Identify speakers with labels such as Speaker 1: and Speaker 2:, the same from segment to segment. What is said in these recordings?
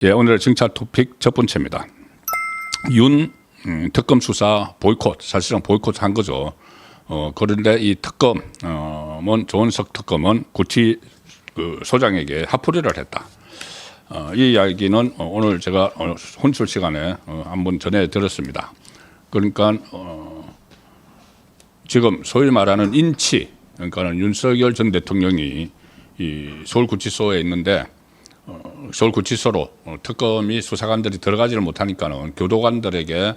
Speaker 1: 예, 오늘의 정찰 토픽 첫 번째입니다. 윤 특검 수사 보이콧, 사실상 보이콧 한 거죠. 그런데 이 특검은 조은석 특검은 구치 소장에게 화풀이를 했다. 이 이야기는 오늘 제가 혼술 시간에 한번 전해 들었습니다. 그러니까 지금 소위 말하는 인치, 그러니까 윤석열 전 대통령이 이 서울구치소에 있는데 서울구치소로 특검이 수사관들이 들어가지를 못하니까는 교도관들에게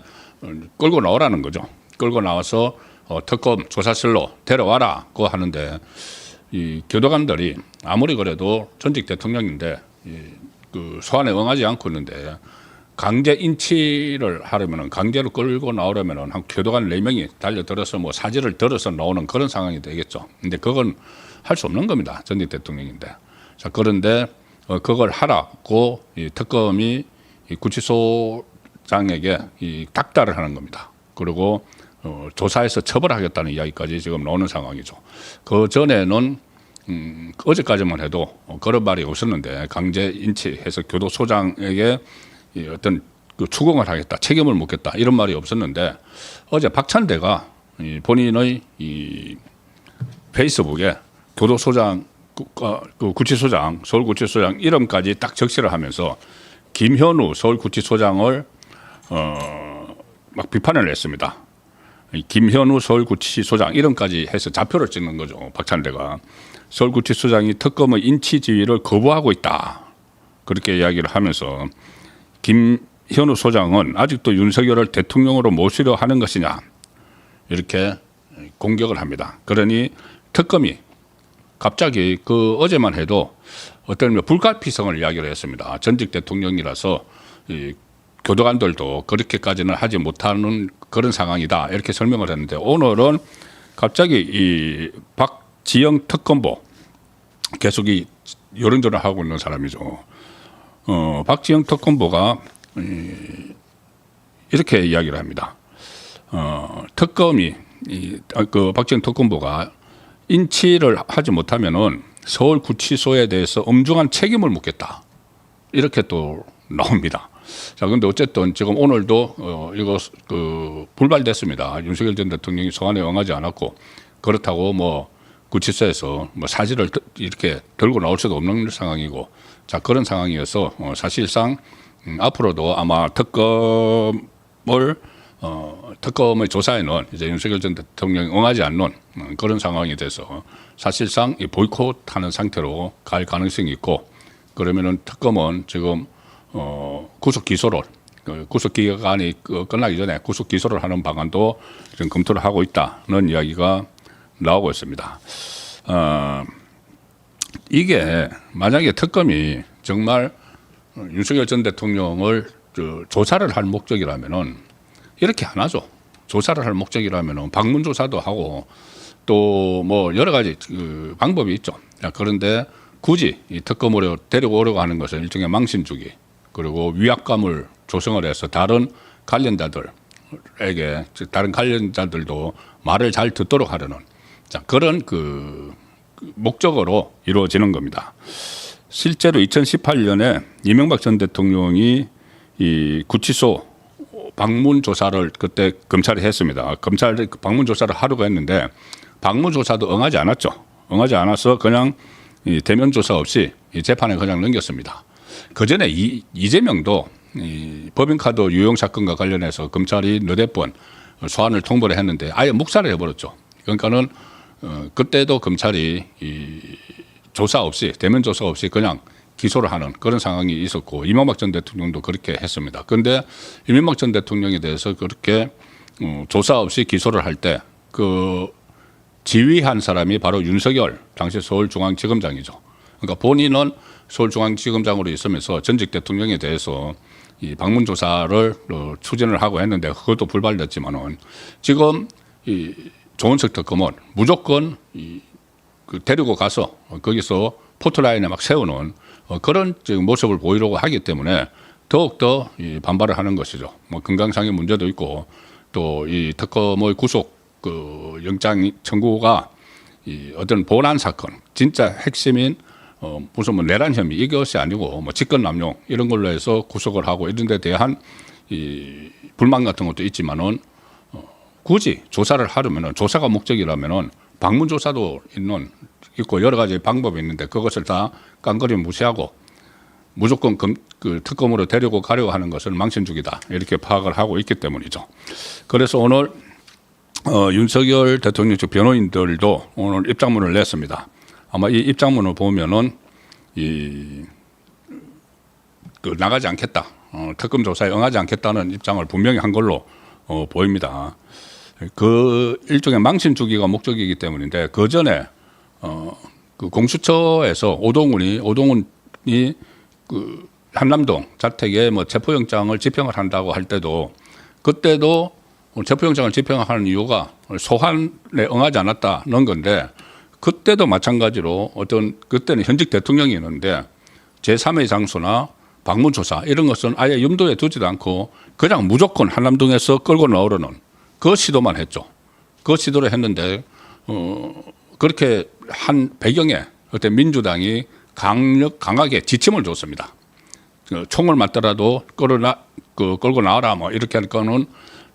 Speaker 1: 끌고 나오라는 거죠. 끌고 나와서 특검 조사실로 데려와라고 하는데 이 교도관들이 아무리 그래도 전직 대통령인데 그 소환에 응하지 않고 있는데 강제 인치를 하려면은 강제로 끌고 나오려면은 한 교도관 4명이 달려들어서 뭐 사지를 들어서 나오는 그런 상황이 되겠죠. 근데 그건 할 수 없는 겁니다. 전직 대통령인데. 자, 그런데 그걸 하라고 이 특검이 이 구치소장에게 이 닥달을 하는 겁니다. 그리고 조사해서 처벌하겠다는 이야기까지 지금 나오는 상황이죠. 그 전에는 어제까지만 해도 그런 말이 없었는데 강제 인치해서 교도소장에게 이 어떤 그 추궁을 하겠다, 책임을 묻겠다 이런 말이 없었는데 어제 박찬대가 이 본인의 이 페이스북에 교도소장 그 구치소장, 서울구치소장 이름까지 딱 적시를 하면서 김현우 서울구치소장을 막 비판을 했습니다. 김현우 서울구치소장 이름까지 해서 좌표를 찍는 거죠. 박찬대가 서울구치소장이 특검의 인치 지휘를 거부하고 있다. 그렇게 이야기를 하면서 김현우 소장은 아직도 윤석열을 대통령으로 모시려 하는 것이냐 이렇게 공격을 합니다. 그러니 특검이 갑자기 그 어제만 해도 어떤 불가피성을 이야기를 했습니다. 전직 대통령이라서 이 교도관들도 그렇게까지는 하지 못하는 그런 상황이다 이렇게 설명을 했는데 오늘은 갑자기 이 박지영 특검보 계속 이 여론전을 하고 있는 사람이죠. 박지영 특검보가 이렇게 이야기를 합니다. 특검이 그 박지영 특검보가 인치를 하지 못하면은 서울구치소에 대해서 엄중한 책임을 묻겠다. 이렇게 또 나옵니다. 자, 근데 어쨌든 지금 오늘도 이거 그 불발됐습니다. 윤석열 전 대통령이 소환에 응하지 않았고 그렇다고 뭐 구치소에서 뭐 사지를 이렇게 들고 나올 수도 없는 상황이고 자, 그런 상황이어서 사실상 앞으로도 아마 특검의 조사에는 이제 윤석열 전 대통령이 응하지 않는 그런 상황이 돼서 사실상 이 보이콧하는 상태로 갈 가능성이 있고 그러면은 특검은 지금 구속 기소를 구속 기간이 끝나기 전에 구속 기소를 하는 방안도 지금 검토를 하고 있다는 이야기가 나오고 있습니다. 이게 만약에 특검이 정말 윤석열 전 대통령을 조사를 할 목적이라면은 이렇게 안 하죠. 조사를 할 목적이라면은 방문 조사도 하고 또 뭐 여러 가지 그 방법이 있죠. 그런데 굳이 이 특검으로 데려오려고 하는 것은 일종의 망신 주기 그리고 위압감을 조성을 해서 다른 관련자들도 말을 잘 듣도록 하려는 그런 그 목적으로 이루어지는 겁니다. 실제로 2018년에 이명박 전 대통령이 이 구치소 방문 조사를 그때 검찰이 했습니다. 검찰이 방문 조사를 하려고 했는데 방문 조사도 응하지 않았죠. 응하지 않아서 그냥 이 대면 조사 없이 이 재판에 그냥 넘겼습니다. 그 전에 이재명도 이 법인카드 유용 사건과 관련해서 검찰이 너댓 번 소환을 통보를 했는데 아예 묵살을 해버렸죠. 그러니까는 그때도 검찰이 이 조사 없이 대면 조사 없이 그냥 기소를 하는 그런 상황이 있었고 이명박 전 대통령도 그렇게 했습니다. 그런데 이명박 전 대통령에 대해서 그렇게 조사 없이 기소를 할 때 그 지휘한 사람이 바로 윤석열 당시 서울중앙지검장이죠. 그러니까 본인은 서울중앙지검장으로 있으면서 전직 대통령에 대해서 이 방문 조사를 추진을 하고 했는데 그것도 불발됐지만은 지금 이 조은석 특검은 무조건 그 데리고 가서 거기서 포트라인에 막 세우는 그런 지금 모습을 보이려고 하기 때문에 더욱더 반발을 하는 것이죠. 뭐 건강상의 문제도 있고 또 이 특검의 구속 그 영장 청구가 이 어떤 본안 사건 진짜 핵심인 무슨 뭐 내란 혐의 이것이 아니고 뭐 직권 남용 이런 걸로 해서 구속을 하고 이런 데 대한 이 불만 같은 것도 있지만은 굳이 조사를 하려면은 조사가 목적이라면은 방문 조사도 있고 여러 가지 방법이 있는데 그것을 다 깡그리 무시하고 무조건 그 특검으로 데리고 가려고 하는 것은 망신주기다 이렇게 파악을 하고 있기 때문이죠. 그래서 오늘 윤석열 대통령 측 변호인들도 오늘 입장문을 냈습니다. 아마 이 입장문을 보면은 나가지 않겠다, 특검 조사에 응하지 않겠다는 입장을 분명히 한 걸로 보입니다. 그 일종의 망신 주기가 목적이기 때문인데 그 전에 그 공수처에서 오동훈이 그 한남동 자택에 뭐 체포영장을 집행을 한다고 할 때도 그때도 체포영장을 집행하는 이유가 소환에 응하지 않았다는 건데 그때도 마찬가지로 그때는 현직 대통령이었는데 제3의 장소나 방문조사 이런 것은 아예 염두에 두지도 않고 그냥 무조건 한남동에서 끌고 나오려는 그 시도만 했죠. 그 시도를 했는데 그렇게 한 배경에 그때 민주당이 강하게 지침을 줬습니다. 총을 맞더라도 끌고 나와라 뭐 이렇게 할 거는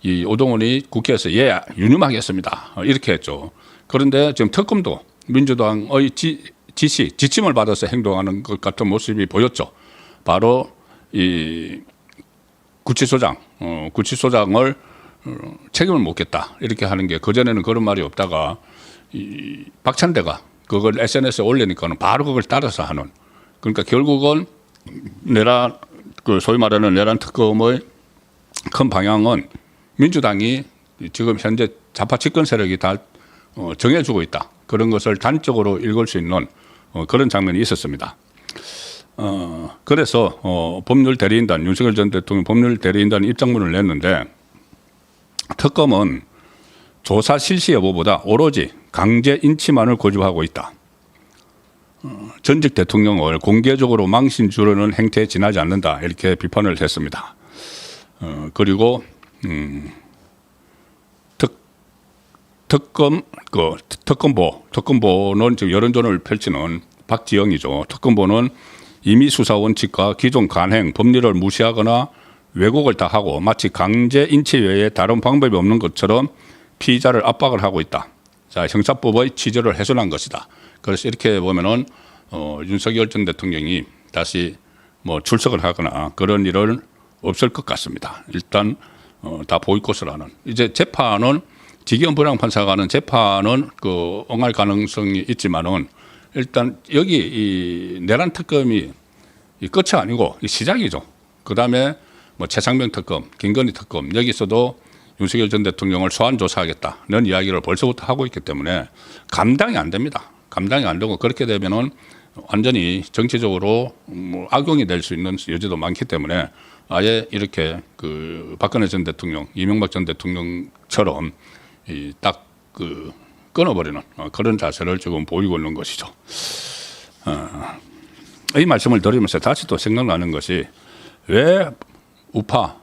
Speaker 1: 이 오동훈이 국회에서 유념하겠습니다. 이렇게 했죠. 그런데 지금 특검도 민주당의 지침을 받아서 행동하는 것 같은 모습이 보였죠. 바로 이 구치소장을 책임을 묻겠다 이렇게 하는 게 그전에는 그런 말이 없다가 이 박찬대가 그걸 SNS에 올리니까는 바로 그걸 따라서 하는. 그러니까 결국은 소위 말하는 내란 특검의 큰 방향은 민주당이 지금 현재 좌파 집권 세력이 다 정해주고 있다. 그런 것을 단적으로 읽을 수 있는 그런 장면이 있었습니다. 그래서 법률대리인단 윤석열 전 대통령 법률대리인단 입장문을 냈는데 특검은 조사 실시 여부보다 오로지 강제 인치만을 고집하고 있다. 전직 대통령을 공개적으로 망신 주려는 행태에 지나지 않는다. 이렇게 비판을 했습니다. 그리고 특검보는 지금 여론전을 펼치는 박지영이죠. 특검보는 임의 수사 원칙과 기존 간행, 법리를 무시하거나 왜곡을 다 하고 마치 강제 인치 외에 다른 방법이 없는 것처럼 피의자를 압박을 하고 있다. 자, 형사법의 취지를 훼손한 것이다. 그래서 이렇게 보면은 윤석열 전 대통령이 다시 뭐 출석을 하거나 그런 일은 없을 것 같습니다. 일단 다 보이콧을 하는. 이제 재판은 지기현 부장판사가 하는 재판은 응할 가능성이 있지만은 일단 여기 이 내란 특검이 끝이 아니고 시작이죠. 그 다음에 뭐 최상병 특검, 김건희 특검 여기서도 윤석열 전 대통령을 소환 조사하겠다는 이야기를 벌써부터 하고 있기 때문에 감당이 안 됩니다. 감당이 안 되고 그렇게 되면은 완전히 정치적으로 뭐 악용이 될 수 있는 여지도 많기 때문에 아예 이렇게 박근혜 전 대통령, 이명박 전 대통령처럼 딱 끊어버리는 그런 자세를 지금 보이고 있는 것이죠. 이 말씀을 드리면서 다시 또 생각나는 것이 왜 우파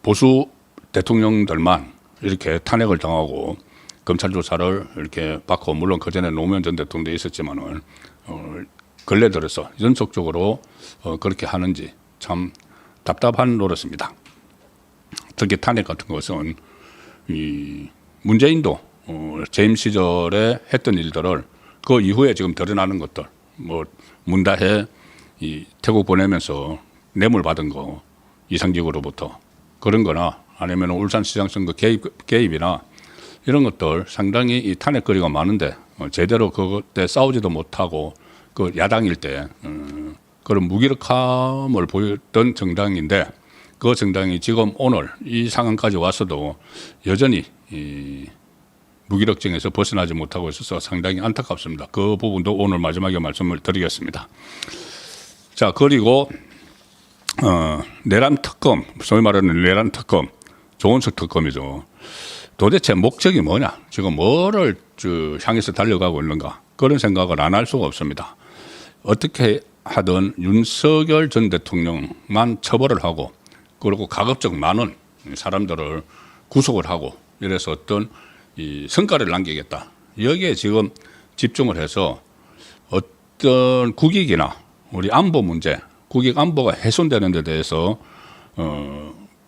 Speaker 1: 보수 대통령들만 이렇게 탄핵을 당하고 검찰 조사를 이렇게 받고 물론 그전에 노무현 전 대통령도 있었지만은 근래 들어서 연속적으로 그렇게 하는지 참 답답한 노릇입니다. 특히 탄핵 같은 것은 이 문재인도 재임 시절에 했던 일들을 그 이후에 지금 드러나는 것들 뭐 문다혜 이 태국 보내면서 뇌물 받은 거 이상직으로부터 그런 거나 아니면 울산시장 선거 개입이나 이런 것들 상당히 이 탄핵거리가 많은데 제대로 그때 싸우지도 못하고 그 야당일 때 그런 무기력함을 보였던 정당인데 그 정당이 지금 오늘 이 상황까지 와서도 여전히 이 무기력증에서 벗어나지 못하고 있어서 상당히 안타깝습니다. 그 부분도 오늘 마지막에 말씀을 드리겠습니다. 자, 그리고 내란 특검, 소위 말하는 내란 특검, 조은석 특검이죠. 도대체 목적이 뭐냐? 지금 뭐를 향해서 달려가고 있는가? 그런 생각을 안 할 수가 없습니다. 어떻게 하든 윤석열 전 대통령만 처벌을 하고 그리고 가급적 많은 사람들을 구속을 하고 이래서 어떤 이 성과를 남기겠다. 여기에 지금 집중을 해서 어떤 국익이나 우리 안보 문제, 국익 안보가 훼손되는 데 대해서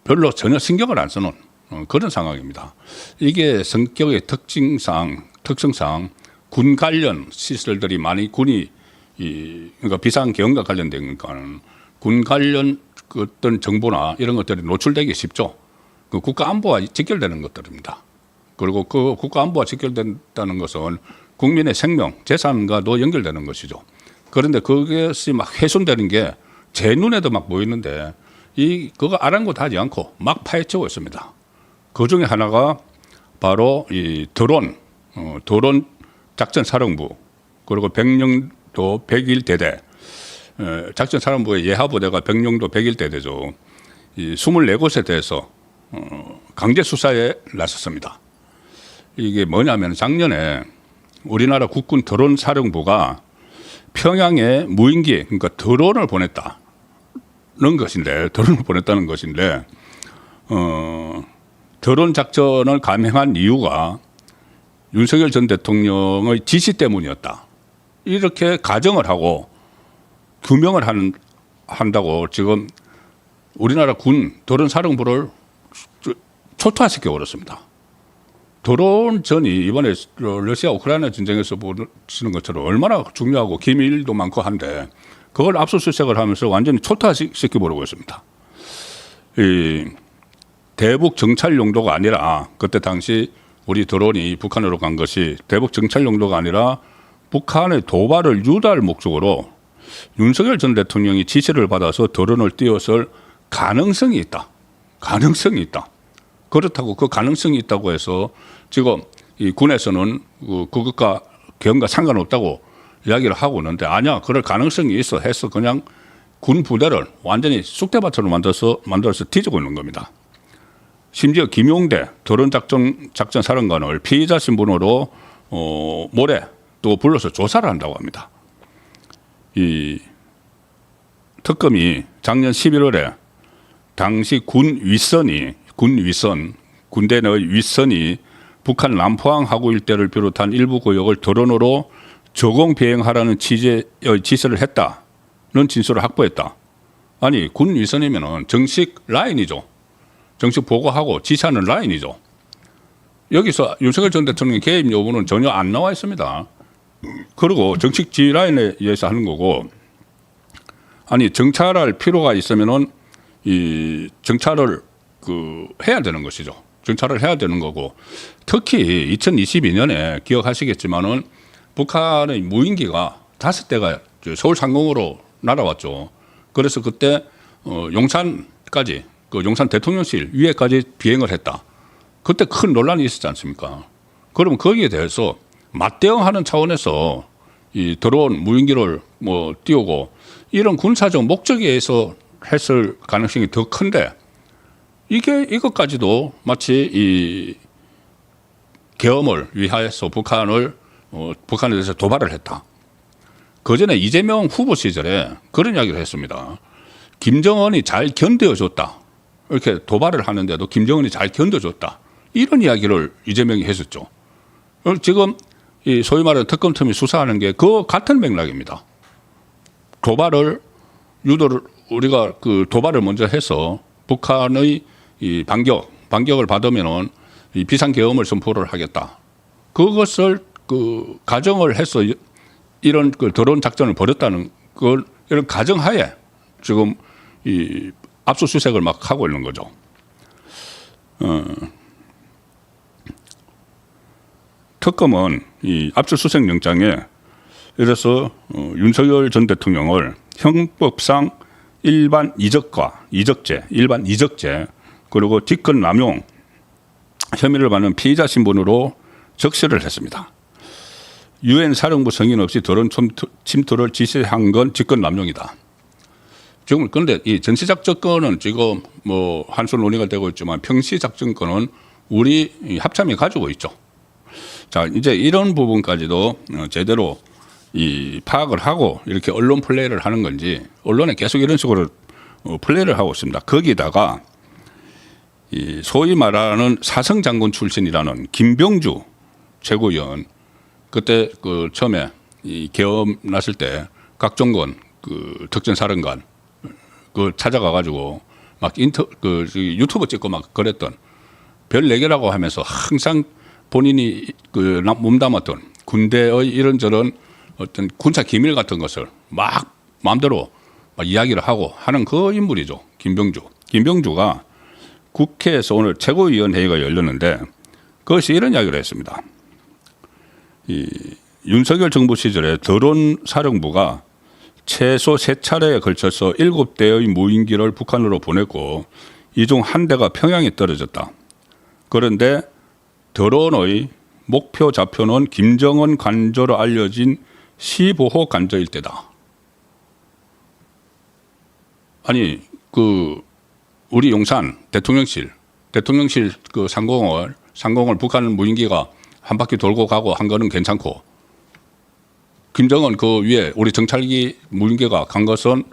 Speaker 1: 별로 전혀 신경을 안 쓰는 그런 상황입니다. 이게 성격의 특성상 군 관련 시설들이 많이 군이 그러니까 비상계엄과 관련된 거는 군 관련 그 어떤 정보나 이런 것들이 노출되기 쉽죠. 그 국가 안보와 직결되는 것들입니다. 그리고 그 국가 안보와 직결된다는 것은 국민의 생명, 재산과도 연결되는 것이죠. 그런데 그것이 막 훼손되는 게 제 눈에도 막 보이는데 그거 아랑곳하지 않고 막 파헤치고 있습니다. 그 중에 하나가 바로 이 드론 작전사령부 그리고 백령도 101대대 작전사령부의 예하부대가 백령도 101대대죠. 이 24곳에 대해서 강제 수사에 나섰습니다. 이게 뭐냐면 작년에 우리나라 국군 드론 사령부가 평양에 무인기 그러니까 드론을 보냈다는 것인데 드론 작전을 감행한 이유가 윤석열 전 대통령의 지시 때문이었다. 이렇게 가정을 하고 규명을 한다고 지금 우리나라 군 드론 사령부를 초토화시켜 버렸습니다. 드론전이 이번에 러시아 우크라이나 전쟁에서 보시는 것처럼 얼마나 중요하고 기밀도 많고 한데 그걸 압수수색을 하면서 완전히 초토화시켜버리고 있습니다. 이 대북 정찰 용도가 아니라 그때 당시 우리 드론이 북한으로 간 것이 대북 정찰 용도가 아니라 북한의 도발을 유도할 목적으로 윤석열 전 대통령이 지시를 받아서 드론을 띄웠을 가능성이 있다. 그렇다고 그 가능성이 있다고 해서 지금 이 군에서는 그것과 계엄과 상관없다고 이야기를 하고 있는데 아니야. 그럴 가능성이 있어 해서 그냥 군 부대를 완전히 쑥대밭으로 만들어서 뒤지고 있는 겁니다. 심지어 김용대 드론 작전 사령관을 피의자 신분으로 모레 또 불러서 조사를 한다고 합니다. 이 특검이 작년 11월에 당시 군대 내의 윗선이 북한 남포항 하구 일대를 비롯한 일부 구역을 드론으로 저공 비행하라는 취지의 지시를 했다는 진술을 확보했다. 아니 군 윗선이면은 정식 라인이죠. 정식 보고하고 지시하는 라인이죠. 여기서 윤석열 전 대통령 개입 여부는 전혀 안 나와 있습니다. 그리고 정식 지휘 라인에 의해서 하는 거고, 아니 정찰할 필요가 있으면은 이 정찰을 해야 되는 것이죠. 정찰을 해야 되는 거고, 특히 2022년에 기억하시겠지만은 북한의 무인기가 5대가 서울 상공으로 날아왔죠. 그래서 그때 용산까지 용산 대통령실 위에까지 비행을 했다. 그때 큰 논란이 있었지 않습니까? 그러면 거기에 대해서 맞대응하는 차원에서 이 드론 무인기를 띄우고 이런 군사적 목적에 의해서 했을 가능성이 더 큰데 이것까지도 마치 이 계엄을 위하여서 북한에 대해서 도발을 했다. 그 전에 이재명 후보 시절에 그런 이야기를 했습니다. 김정은이 잘 견뎌줬다. 이렇게 도발을 하는데도 김정은이 잘 견뎌줬다. 이런 이야기를 이재명이 했었죠. 지금 이 소위 말하는 특검팀이 수사하는 게 그 같은 맥락입니다. 우리가 도발을 먼저 해서 북한의 이 반격을 받으면은 이 비상계엄을 선포를 하겠다. 그것을 가정을 해서 이런 드론 작전을 벌였다는 걸 이런 가정하에 지금 이 압수수색을 막 하고 있는 거죠. 특검은 이 압수수색 영장에 이래서 윤석열 전 대통령을 형법상 일반 이적죄 그리고 직권남용 혐의를 받는 피의자 신분으로 적시를 했습니다. 유엔 사령부 승인 없이 드론 침투를 지시한 건 직권남용이다. 지금 그런데 이 전시작전권은 지금 한술 논의가 되고 있지만 평시작전권은 우리 합참이 가지고 있죠. 자, 이제 이런 부분까지도 제대로 이 파악을 하고 이렇게 언론 플레이를 하는 건지, 언론에 계속 이런 식으로 플레이를 하고 있습니다. 거기다가 이 소위 말하는 사성장군 출신이라는 김병주 최고위원, 그때 처음에 이 계엄 났을 때 각종건 그 특전사령관 그 찾아가 가지고 막 유튜브 찍고 막 그랬던 별 4개라고 하면서 항상 본인이 그 몸담았던 군대의 이런저런 어떤 군사 기밀 같은 것을 막 마음대로 막 이야기를 하고 하는 그 인물이죠. 김병주. 김병주가 국회에서 오늘 최고위원회의가 열렸는데 그것이 이런 이야기를 했습니다. 이 윤석열 정부 시절에 드론 사령부가 최소 3차례에 걸쳐서 7대의 무인기를 북한으로 보냈고 이 중 1대가 평양에 떨어졌다. 그런데 드론의 목표 좌표는 김정은 관저로 알려진 15호 관저 일대다. 아니 그 우리 용산 대통령실 그 상공을 북한 무인기가 한 바퀴 돌고 가고 한 거는 괜찮고 김정은 그 위에 우리 정찰기 무인기가 간 것은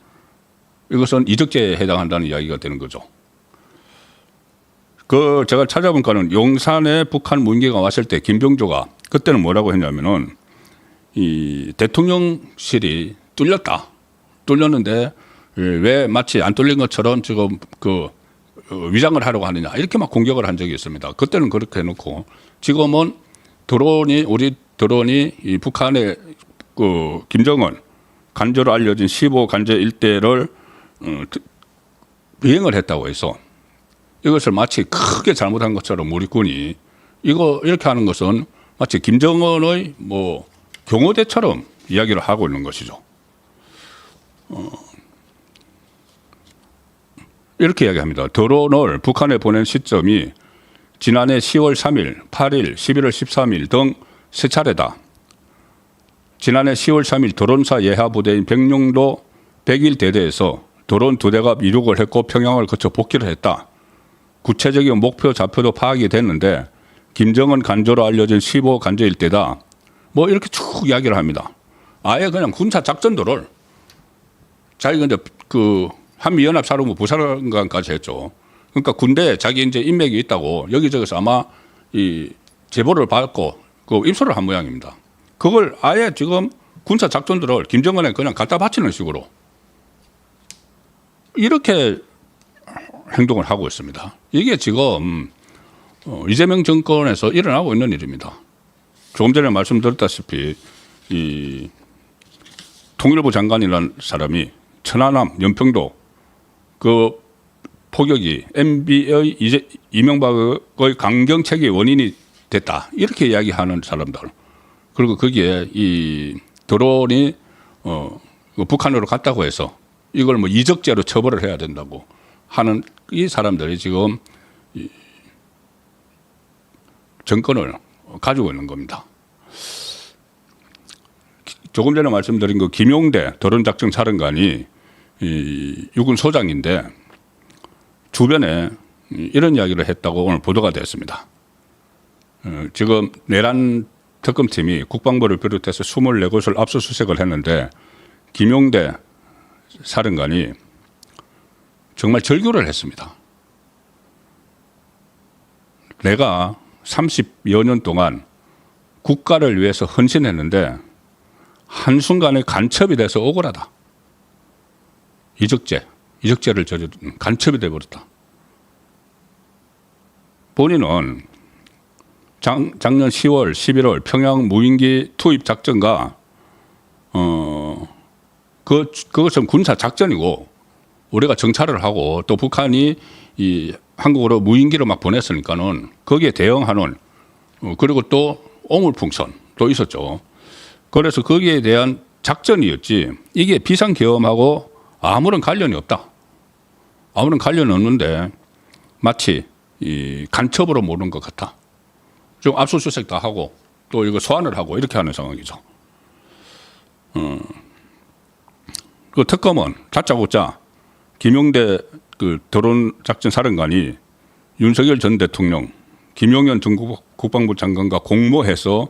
Speaker 1: 이것은 이적죄에 해당한다는 이야기가 되는 거죠. 그 제가 찾아보니까는 용산에 북한 무인기가 왔을 때 김병조가 그때는 뭐라고 했냐면은 이 대통령실이 뚫렸는데 왜 마치 안 뚫린 것처럼 지금 그 위장을 하려고 하느냐 이렇게 막 공격을 한 적이 있습니다. 그때는 그렇게 해놓고 지금은 우리 드론이 이 북한의 그 김정은 관저로 알려진 15 관저 일대를 비행을 했다고 해서 이것을 마치 크게 잘못한 것처럼 우리 군이 이렇게 하는 것은 마치 김정은의 뭐 경호대처럼 이야기를 하고 있는 것이죠. 이렇게 이야기합니다. 드론을 북한에 보낸 시점이 지난해 10월 3일, 8일, 11월 13일 등 3차례다. 지난해 10월 3일 드론사 예하부대인 백령도 101 대대에서 드론 2대가 이륙을 했고 평양을 거쳐 복귀를 했다. 구체적인 목표 좌표도 파악이 됐는데 김정은 관저로 알려진 15 관저 일대다. 뭐 이렇게 쭉 이야기를 합니다. 아예 그냥 군사 작전들을 자기가 이제 그 한미연합사령부 부사령관까지 했죠. 그러니까 군대에 자기 이제 인맥이 있다고 여기저기서 아마 이 제보를 받고 그 입수를 한 모양입니다. 그걸 아예 지금 군사 작전들을 김정은에 그냥 갖다 바치는 식으로 이렇게 행동을 하고 있습니다. 이게 지금 이재명 정권에서 일어나고 있는 일입니다. 조금 전에 말씀드렸다시피 이 통일부 장관이라는 사람이 천안함, 연평도 그 포격이 MB의 이명박의 강경책의 원인이 됐다. 이렇게 이야기하는 사람들. 그리고 거기에 이 드론이 북한으로 갔다고 해서 이걸 뭐 이적죄로 처벌을 해야 된다고 하는 이 사람들이 지금 이 정권을 가지고 있는 겁니다. 조금 전에 말씀드린 그 김용대 드론작전 사령관이 이 육군 소장인데 주변에 이런 이야기를 했다고 오늘 보도가 됐습니다. 지금 내란 특검팀이 국방부를 비롯해서 24곳을 압수수색을 했는데 김용대 사령관이 정말 절규를 했습니다. 내가 30여 년 동안 국가를 위해서 헌신했는데 한순간에 간첩이 돼서 억울하다. 이적죄를 저지른 간첩이 돼버렸다. 본인은 작년 10월, 11월 평양 무인기 투입 작전과 그것은 군사 작전이고 우리가 정찰을 하고 또 북한이 이 한국으로 무인기를 막 보냈으니까는 거기에 대응하는 그리고 또 오물풍선도 있었죠. 그래서 거기에 대한 작전이었지 이게 비상계엄하고 아무런 관련이 없다. 아무런 관련이 없는데 마치 이 간첩으로 모르는 것 같아. 지금 압수수색 다 하고 또 이거 소환을 하고 이렇게 하는 상황이죠. 그 특검은 다짜고짜 김용대 그 드론 작전 사령관이 윤석열 전 대통령, 김용현 전 국방부 장관과 공모해서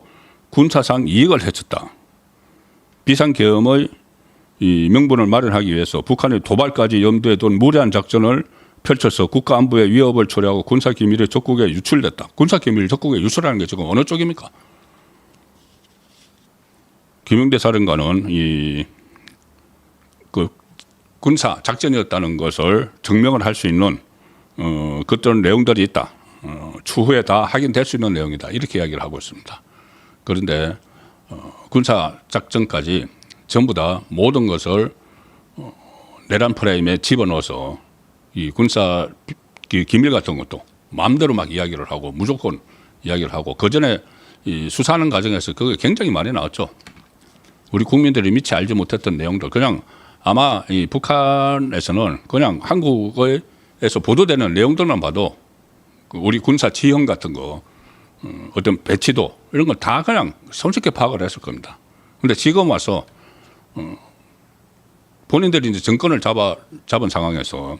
Speaker 1: 군사상 이익을 해쳤다. 비상계엄의 이 명분을 마련하기 위해서 북한의 도발까지 염두에 둔 무리한 작전을 펼쳐서 국가안보의 위협을 초래하고 군사기밀이 적국에 유출됐다. 군사기밀 적국에 유출하는 게 지금 어느 쪽입니까? 김용대 사령관은 그 군사 작전이었다는 것을 증명을 할 수 있는 그런 내용들이 있다. 추후에 다 확인될 수 있는 내용이다. 이렇게 이야기를 하고 있습니다. 그런데 군사 작전까지 전부 다 모든 것을 내란 프레임에 집어넣어서 이 군사 기밀 같은 것도 마음대로 막 이야기를 하고 무조건 이야기를 하고 그 전에 이 수사하는 과정에서 그게 굉장히 많이 나왔죠. 우리 국민들이 미처 알지 못했던 내용들 그냥 아마 이 북한에서는 그냥 한국에서 보도되는 내용들만 봐도 우리 군사 지형 같은 거 어떤 배치도 이런 걸 다 그냥 손쉽게 파악을 했을 겁니다. 그런데 지금 와서 본인들이 이제 정권을 잡은 상황에서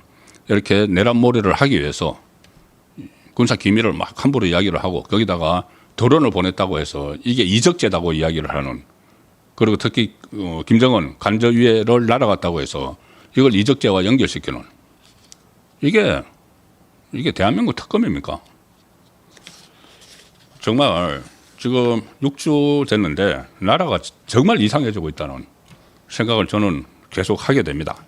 Speaker 1: 이렇게 내란몰이를 하기 위해서 군사 기밀을 막 함부로 이야기를 하고 거기다가 드론을 보냈다고 해서 이게 이적죄다고 이야기를 하는 그리고 특히 김정은 관저위를 날아갔다고 해서 이걸 이적죄와 연결시키는 이게 대한민국 특검입니까? 정말 지금 6주 됐는데 나라가 정말 이상해지고 있다는 생각을 저는 계속 하게 됩니다.